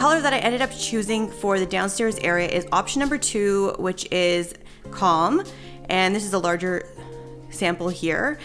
color that I ended up choosing for the downstairs area is option number 2, which is Calm, and this is a larger sample here.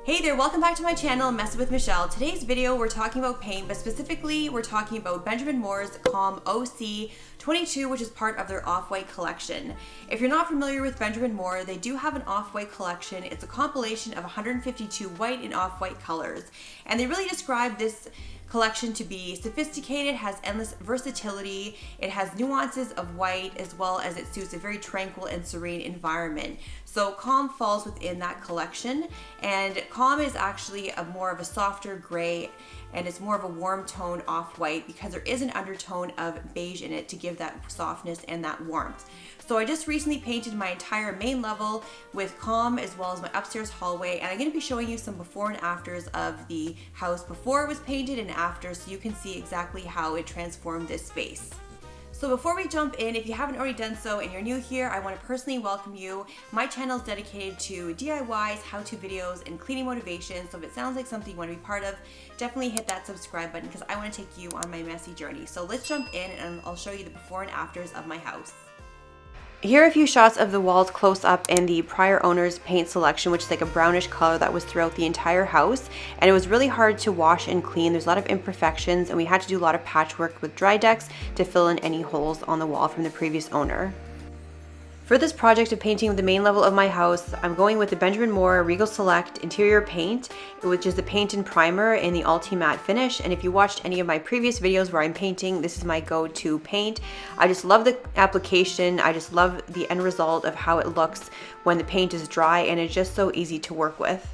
Hey there, welcome back to my channel, Mess with Michelle. Today's video we're talking about paint, but specifically we're talking about Benjamin Moore's Calm OC-22, which is part of their off-white collection. If you're not familiar with Benjamin Moore, they do have an off-white collection. It's a compilation of 152 white and off-white colors, and they really describe this collection to be sophisticated, has endless versatility, it has nuances of white, as well as it suits a very tranquil and serene environment. So Calm falls within that collection, and Calm is actually more of a softer gray, and it's more of a warm tone off-white because there is an undertone of beige in it to give that softness and that warmth. So I just recently painted my entire main level with Calm, as well as my upstairs hallway, and I'm going to be showing you some before and afters of the house before it was painted and after, so you can see exactly how it transformed this space. So before we jump in, if you haven't already done so and you're new here, I want to personally welcome you. My channel is dedicated to DIYs, how-to videos, and cleaning motivation. So if it sounds like something you want to be part of, definitely hit that subscribe button because I want to take you on my messy journey. So let's jump in and I'll show you the before and afters of my house. Here are a few shots of the walls close up in the prior owner's paint selection, which is like a brownish color that was throughout the entire house, and it was really hard to wash and clean. There's a lot of imperfections, and we had to do a lot of patchwork with dry decks to fill in any holes on the wall from the previous owner. For this project of painting the main level of my house, I'm going with the Benjamin Moore Regal Select Interior Paint, which is the paint and primer in the Ulti Matte finish. And if you watched any of my previous videos where I'm painting, this is my go-to paint. I just love the application. I just love the end result of how it looks when the paint is dry, and it's just so easy to work with.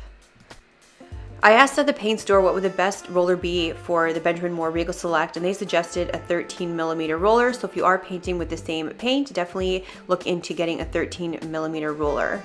I asked at the paint store what would the best roller be for the Benjamin Moore Regal Select, and they suggested a 13mm roller. So if you are painting with the same paint, definitely look into getting a 13mm roller.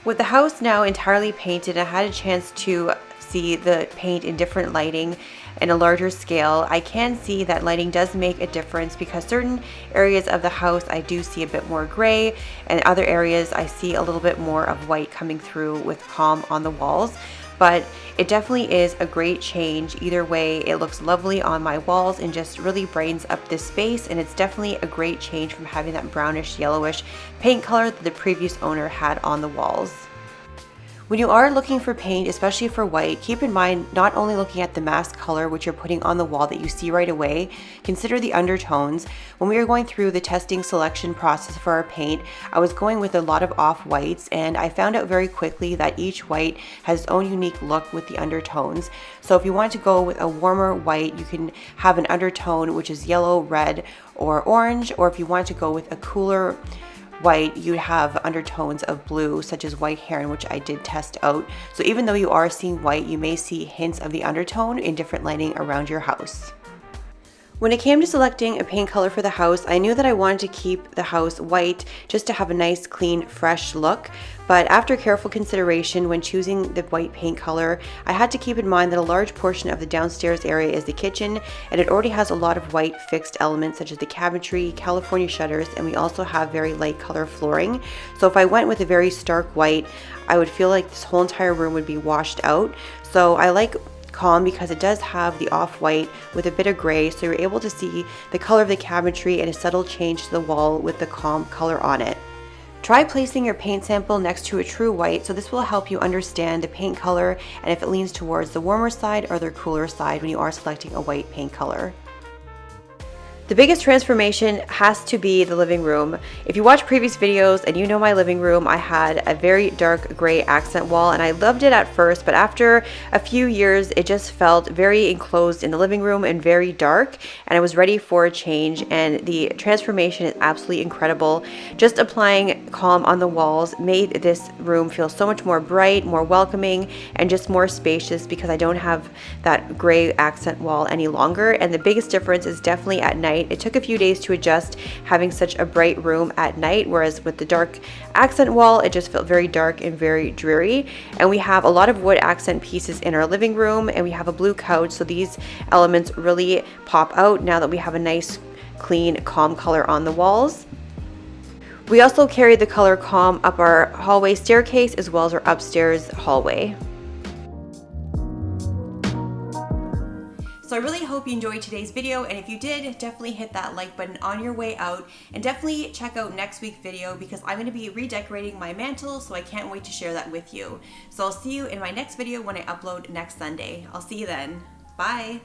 With the house now entirely painted, I had a chance to see the paint in different lighting and a larger scale. I can see that lighting does make a difference because certain areas of the house I do see a bit more gray, and other areas I see a little bit more of white coming through with Calm on the walls. But it definitely is a great change. Either way, it looks lovely on my walls and just really brightens up this space, and it's definitely a great change from having that brownish yellowish paint color that the previous owner had on the walls. When you are looking for paint, especially for white, keep in mind not only looking at the mask color which you're putting on the wall that you see right away, consider the undertones. When we were going through the testing selection process for our paint, I was going with a lot of off-whites, and I found out very quickly that each white has its own unique look with the undertones. So if you want to go with a warmer white, you can have an undertone which is yellow, red, or orange, or if you want to go with a cooler white, you have undertones of blue, such as white heron, which I did test out. So even though you are seeing white, you may see hints of the undertone in different lighting around your house. When it came to selecting a paint color for the house, I knew that I wanted to keep the house white just to have a nice, clean, fresh look. But after careful consideration when choosing the white paint color, I had to keep in mind that a large portion of the downstairs area is the kitchen, and it already has a lot of white fixed elements such as the cabinetry, California shutters, and we also have very light color flooring. So if I went with a very stark white, I would feel like this whole entire room would be washed out. So I like Calm because it does have the off-white with a bit of gray, so you're able to see the color of the cabinetry and a subtle change to the wall with the Calm color on it. Try placing your paint sample next to a true white, so this will help you understand the paint color and if it leans towards the warmer side or the cooler side when you are selecting a white paint color. The biggest transformation has to be the living room. If you watch previous videos and you know my living room, I had a very dark gray accent wall, and I loved it at first, but after a few years it just felt very enclosed in the living room and very dark, and I was ready for a change, and the transformation is absolutely incredible. Just applying Calm on the walls made this room feel so much more bright, more welcoming, and just more spacious because I don't have that gray accent wall any longer. And the biggest difference is definitely at night. It took a few days to adjust having such a bright room at night, whereas with the dark accent wall, it just felt very dark and very dreary. And we have a lot of wood accent pieces in our living room, and we have a blue couch, so these elements really pop out now that we have a nice, clean, calm color on the walls. We also carried the color Calm up our hallway staircase as well as our upstairs hallway. So I really hope you enjoyed today's video, and if you did, definitely hit that like button on your way out, and definitely check out next week's video because I'm going to be redecorating my mantle, so I can't wait to share that with you. So I'll see you in my next video when I upload next Sunday. I'll see you then. Bye!